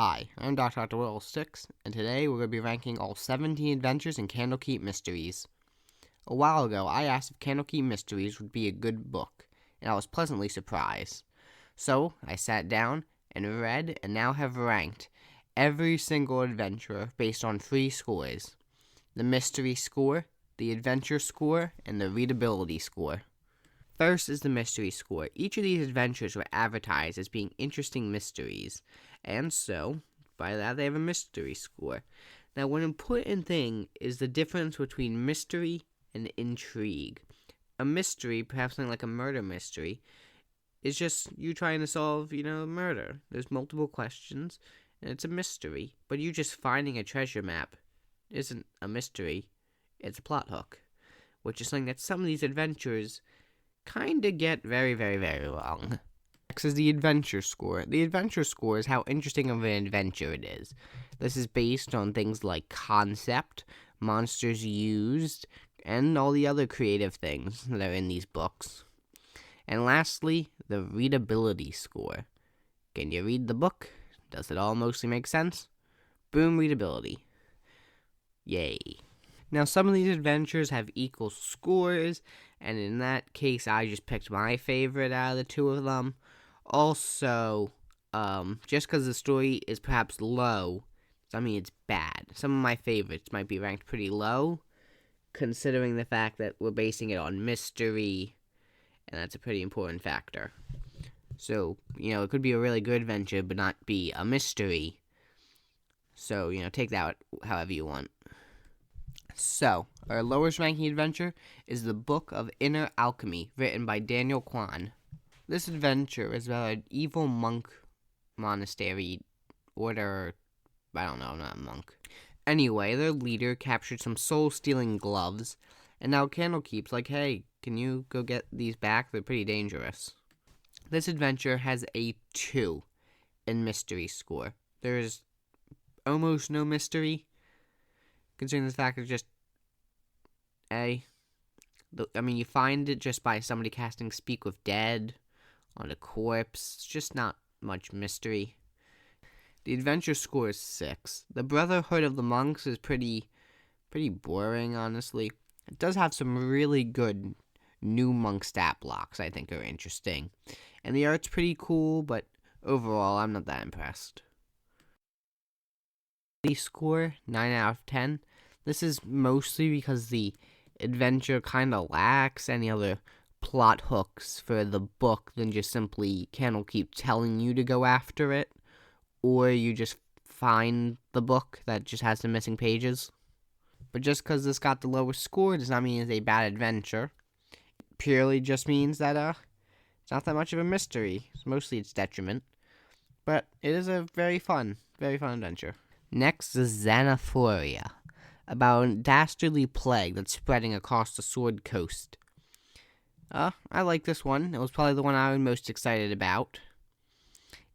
Hi, I'm Dr. Will 6, and today we're going to be ranking all 17 adventures in Candlekeep Mysteries. A while ago, I asked if Candlekeep Mysteries would be a good book, and I was pleasantly surprised. So, I sat down and read and now have ranked every single adventurer based on 3 scores: the mystery score, the adventure score, and the readability score. First is the mystery score. Each of these adventures were advertised as being interesting mysteries, and so, by that, they have a mystery score. Now, one important thing is the difference between mystery and intrigue. A mystery, perhaps something like a murder mystery, is just you trying to solve, murder. There's multiple questions, and it's a mystery. But you just finding a treasure map isn't a mystery, it's a plot hook, which is something that some of these adventures kind of get very, very, very wrong. Next is the adventure score. The adventure score is how interesting of an adventure it is. This is based on things like concept, monsters used, and all the other creative things that are in these books. And lastly, the readability score. Can you read the book? Does it all mostly make sense? Boom, readability. Yay. Now, some of these adventures have equal scores, and in that case, I just picked my favorite out of the two of them. Also, just because the story is perhaps low, doesn't mean it's bad. Some of my favorites might be ranked pretty low, considering the fact that we're basing it on mystery, and that's a pretty important factor. So, it could be a really good adventure, but not be a mystery. So, take that however you want. So, our lowest ranking adventure is the Book of Inner Alchemy, written by Daniel Kwan. This adventure is about an evil monk monastery order. I don't know, not a monk. Anyway, their leader captured some soul-stealing gloves, and now Candlekeep's like, hey, can you go get these back? They're pretty dangerous. This adventure has a 2 in mystery score. There's almost no mystery, considering the fact it's just A. You find it just by somebody casting Speak with Dead on a corpse. It's just not much mystery. The adventure score is 6. The Brotherhood of the Monks is pretty boring, honestly. It does have some really good new monk stat blocks I think are interesting. And the art's pretty cool, but overall, I'm not that impressed. The score, 9 out of 10. This is mostly because the adventure kind of lacks any other plot hooks for the book than just simply Candlekeep telling you to go after it, or you just find the book that just has the missing pages. But just because this got the lowest score does not mean it's a bad adventure. It purely just means that it's not that much of a mystery. Mostly its detriment. But it is a very fun adventure. Next is Xanafloria, about a dastardly plague that's spreading across the Sword Coast. I like this one. It was probably the one I was most excited about.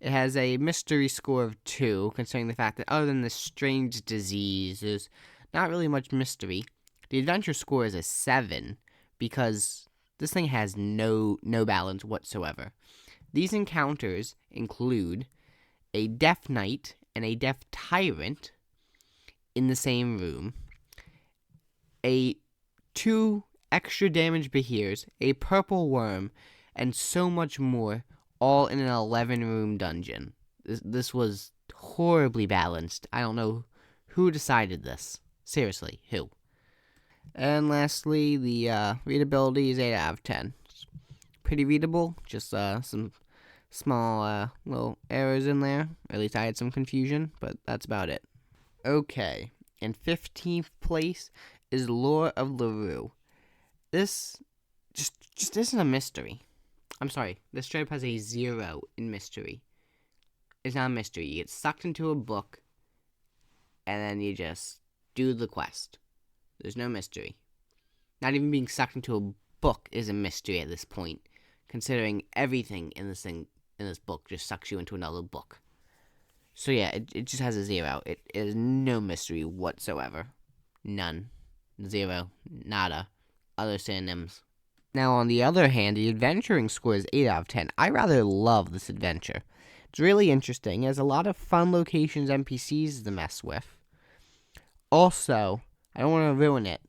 It has a mystery score of 2, considering the fact that other than this strange disease, there's not really much mystery. The adventure score is a 7, because this thing has no balance whatsoever. These encounters include a Death Knight and a Death Tyrant in the same room, 2 extra damage Beheers, a purple worm, and so much more, all in an 11-room dungeon. This was horribly balanced. I don't know who decided this. Seriously, who? And lastly, the readability is 8 out of 10. It's pretty readable, just some small little errors in there. At least I had some confusion, but that's about it. Okay, in 15th place is Lore of LaRue. This just isn't a mystery. I'm sorry, this strip has a 0 in mystery. It's not a mystery. You get sucked into a book, and then you just do the quest. There's no mystery. Not even being sucked into a book is a mystery at this point, considering everything in this book just sucks you into another book. So yeah, it just has a 0. It is no mystery whatsoever. None. 0. Nada. Other synonyms. Now, on the other hand, the adventuring score is 8 out of 10. I rather love this adventure. It's really interesting. It has a lot of fun locations, NPCs to mess with. Also, I don't want to ruin it,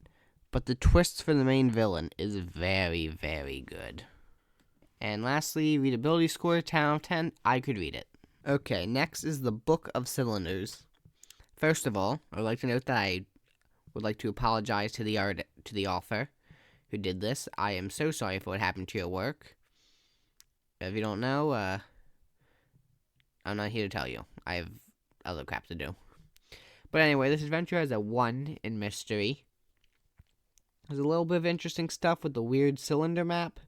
but the twist for the main villain is very, very good. And lastly, readability score, 10 out of 10. I could read it. Okay, next is the Book of Cylinders. First of all, I would like to note that I would like to apologize to the author who did this. I am so sorry for what happened to your work. If you don't know, I'm not here to tell you. I have other crap to do. But anyway, this adventure has a 1 in mystery. There's a little bit of interesting stuff with the weird cylinder map,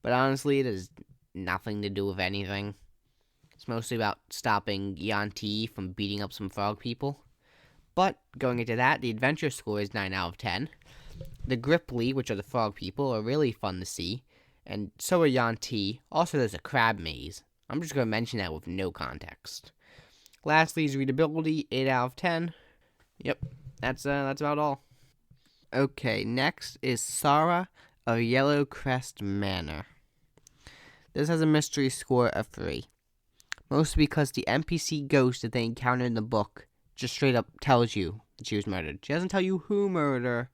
but honestly, it has nothing to do with anything. It's mostly about stopping Yanti from beating up some frog people. But going into that, the adventure score is 9 out of 10. The Gripply, which are the frog people, are really fun to see, and so are Yanti. Also, there's a crab maze. I'm just going to mention that with no context. Lastly is readability, 8 out of 10. Yep, that's about all. Okay, next is Sara of Yellowcrest Manor. This has a mystery score of 3. Mostly because the NPC ghost that they encounter in the book just straight up tells you that she was murdered. She doesn't tell you who murdered her,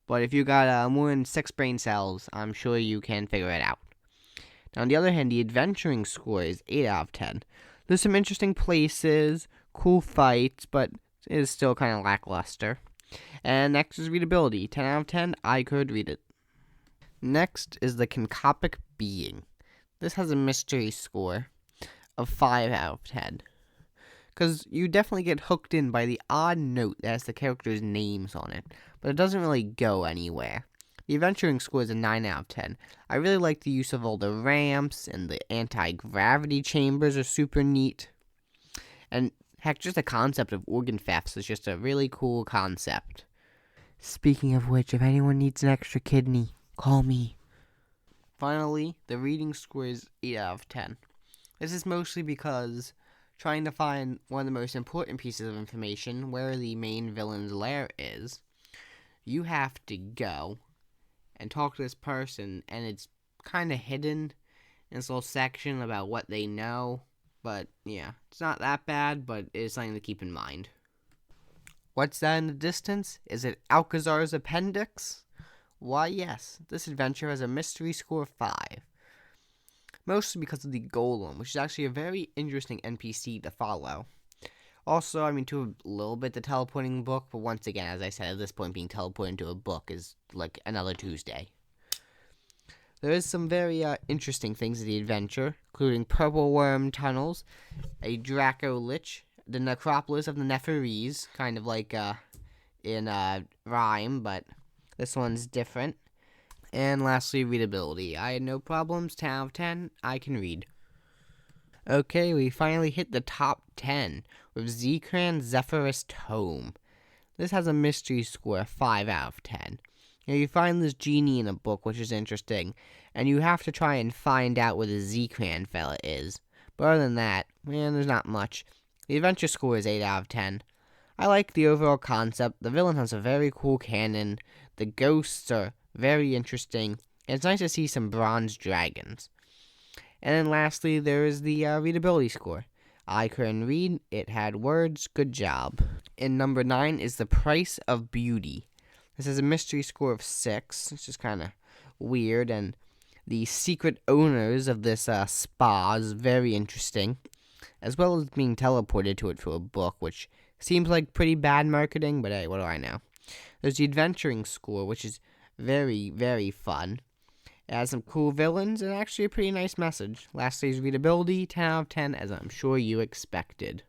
but if you got more than 6 brain cells, I'm sure you can figure it out. Now, on the other hand, the adventuring score is 8 out of 10. There's some interesting places, cool fights, but it is still kind of lackluster. And next is readability. 10 out of 10, I could read it. Next is the Candlekeep Being. This has a mystery score of 5 out of 10. Because you definitely get hooked in by the odd note that has the characters' names on it, but it doesn't really go anywhere. The adventuring score is a 9 out of 10. I really like the use of all the ramps, and the anti-gravity chambers are super neat. And heck, just the concept of organ thefts is just a really cool concept. Speaking of which, if anyone needs an extra kidney, call me. Finally, the reading score is 8 out of 10. This is mostly because trying to find one of the most important pieces of information, where the main villain's lair is, you have to go and talk to this person, and it's kind of hidden in this little section about what they know. But yeah, it's not that bad, but it is something to keep in mind. What's that in the distance? Is it Alcazar's appendix? Why, yes, this adventure has a mystery score of 5. Mostly because of the Golem, which is actually a very interesting NPC to follow. Also, to a little bit the teleporting book, but once again, as I said, at this point, being teleported into a book is like another Tuesday. There is some very interesting things in the adventure, including purple worm tunnels, a Draco Lich, the necropolis of the Zephyrus, kind of like in Rhyme, but this one's different. And lastly, readability. I had no problems, 10 out of 10, I can read. Okay, we finally hit the top 10 with Zekran Zephyrus Tome. This has a mystery score of 5 out of 10. Now, you find this genie in a book, which is interesting, and you have to try and find out where the Zekran fella is. But other than that, there's not much. The adventure score is 8 out of 10. I like the overall concept. The villain has a very cool cannon. The ghosts are very interesting. And it's nice to see some bronze dragons. And then lastly, there is the readability score. I couldn't read. It had words. Good job. And number 9 is The Price of Beauty. This has a mystery score of 6. It's just kind of weird. And the secret owners of this spa is very interesting, as well as being teleported to it through a book, which seems like pretty bad marketing, but hey, what do I know? There's the adventuring score, which is very, very fun. It has some cool villains and actually a pretty nice message. Lastly is readability, 10 out of 10, as I'm sure you expected.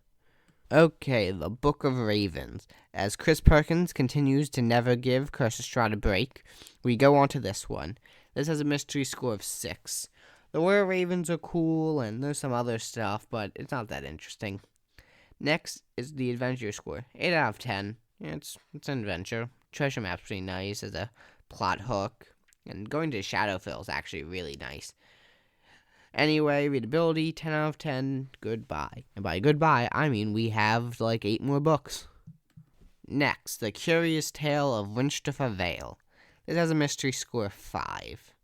Okay, the Book of Ravens. As Chris Perkins continues to never give Cursestrahd a break, we go on to this one. This has a mystery score of 6. The Royal Ravens are cool, and there's some other stuff, but it's not that interesting. Next is the adventure score, 8 out of 10. Yeah, it's an adventure. Treasure map's pretty nice as a plot hook, and going to Shadowfell is actually really nice. Anyway, readability, 10 out of 10, goodbye. And by goodbye, I mean we have like 8 more books. Next, The Curious Tale of Winstopher Vale. This has a mystery score of 5.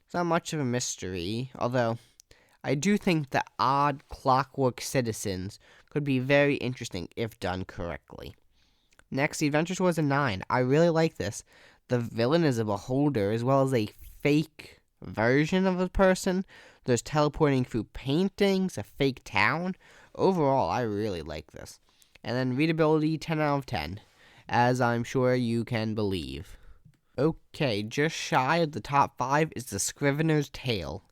It's not much of a mystery, although I do think the odd clockwork citizens could be very interesting if done correctly. Next, the adventure score is a 9. I really like this. The villain is a beholder as well as a fake version of a person. There's teleporting through paintings, a fake town. Overall, I really like this. And then readability, 10 out of 10, as I'm sure you can believe. Okay, just shy of the top 5 is the Scrivener's Tale.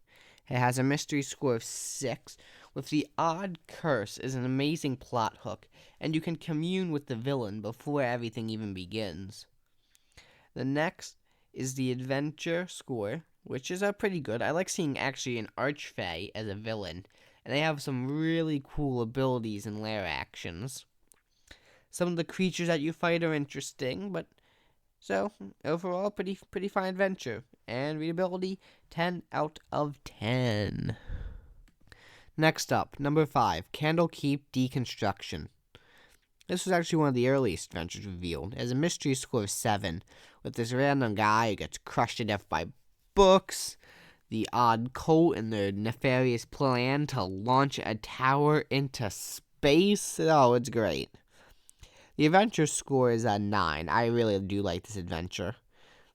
It has a mystery score of 6, with the odd curse is an amazing plot hook, and you can commune with the villain before everything even begins. The next is the adventure score, which is pretty good. I like seeing actually an archfey as a villain, and they have some really cool abilities and lair actions. Some of the creatures that you fight are interesting, but so overall pretty fine adventure. And readability, 10 out of 10. Next up, number 5, Candlekeep Deconstruction. This was actually one of the earliest adventures revealed. It has a mystery score of 7, with this random guy who gets crushed to death by books, the odd cult, and their nefarious plan to launch a tower into space. Oh, it's great. The adventure score is a 9. I really do like this adventure.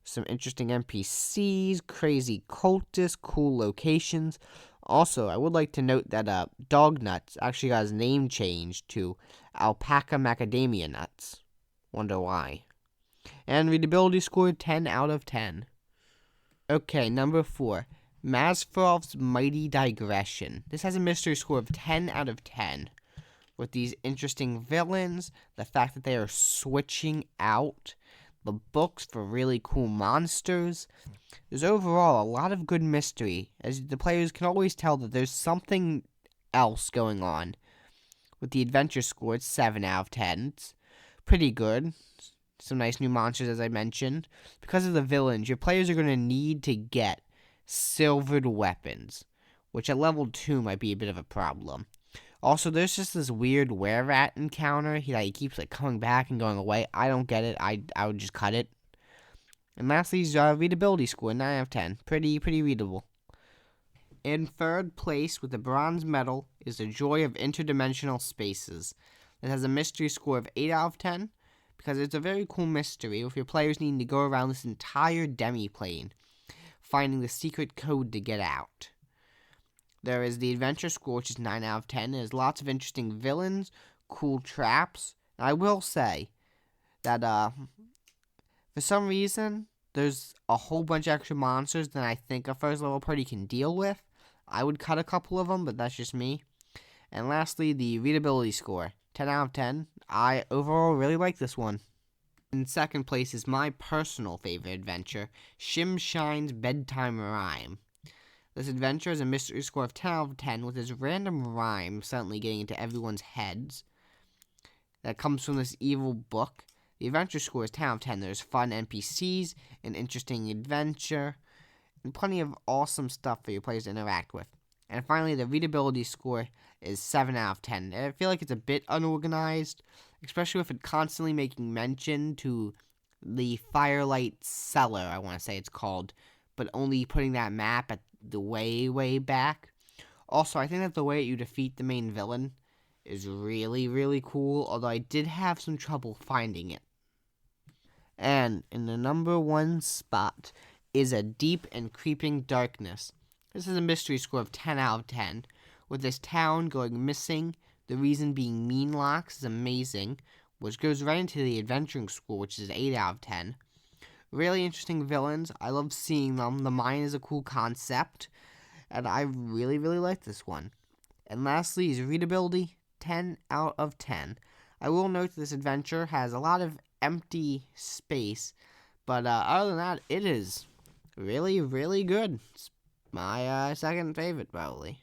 Some interesting NPCs, crazy cultists, cool locations. Also, I would like to note that Dognuts actually got his name changed to Alpaca Macadamia Nuts. Wonder why. And readability score 10 out of 10. Okay, number 4, Mazfrov's Mighty Digression. This has a mystery score of 10 out of 10. With these interesting villains, the fact that they are switching out the books for really cool monsters. There's overall a lot of good mystery, as the players can always tell that there's something else going on. With the adventure score, it's 7 out of 10. It's pretty good. Some nice new monsters, as I mentioned. Because of the villains, your players are going to need to get silvered weapons, which at level 2 might be a bit of a problem. Also, there's just this weird were-rat encounter. He keeps coming back and going away. I don't get it. I would just cut it. And lastly, readability score, 9 out of 10. Pretty readable. In third place with the bronze medal is The Joy of Interdimensional Spaces. It has a mystery score of 8 out of 10 because it's a very cool mystery with your players needing to go around this entire demi-plane, finding the secret code to get out. There is the adventure score, which is 9 out of 10. There's lots of interesting villains, cool traps. And I will say that for some reason, there's a whole bunch of extra monsters than I think a first level party can deal with. I would cut a couple of them, but that's just me. And lastly, the readability score, 10 out of 10. I overall really like this one. In second place is my personal favorite adventure, Shimshine's Bedtime Rhyme. This adventure has a mystery score of 10 out of 10 with this random rhyme suddenly getting into everyone's heads that comes from this evil book. The adventure score is 10 out of 10. There's fun NPCs, an interesting adventure, and plenty of awesome stuff for your players to interact with. And finally, the readability score is 7 out of 10. I feel like it's a bit unorganized, especially with it constantly making mention to the Firelight Cellar, I want to say it's called, but only putting that map at the way back. Also, I think that the way you defeat the main villain is really cool, although I did have some trouble finding it. And in the number 1 spot is A Deep and Creeping Darkness. This is a mystery score of 10 out of 10. With this town going missing, the reason being mean locks is amazing, which goes right into the adventuring score, which is 8 out of 10. Really interesting villains. I love seeing them. The mine is a cool concept, and I really like this one. And lastly is readability, 10 out of 10. I will note this adventure has a lot of empty space, but other than that, it is really good. It's my second favorite, probably.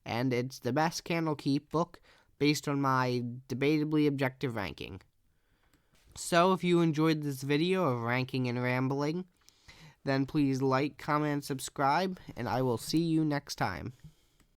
And it's the best Candlekeep book based on my debatably objective ranking. So if you enjoyed this video of ranking and rambling, then please like, comment, and subscribe, and I will see you next time.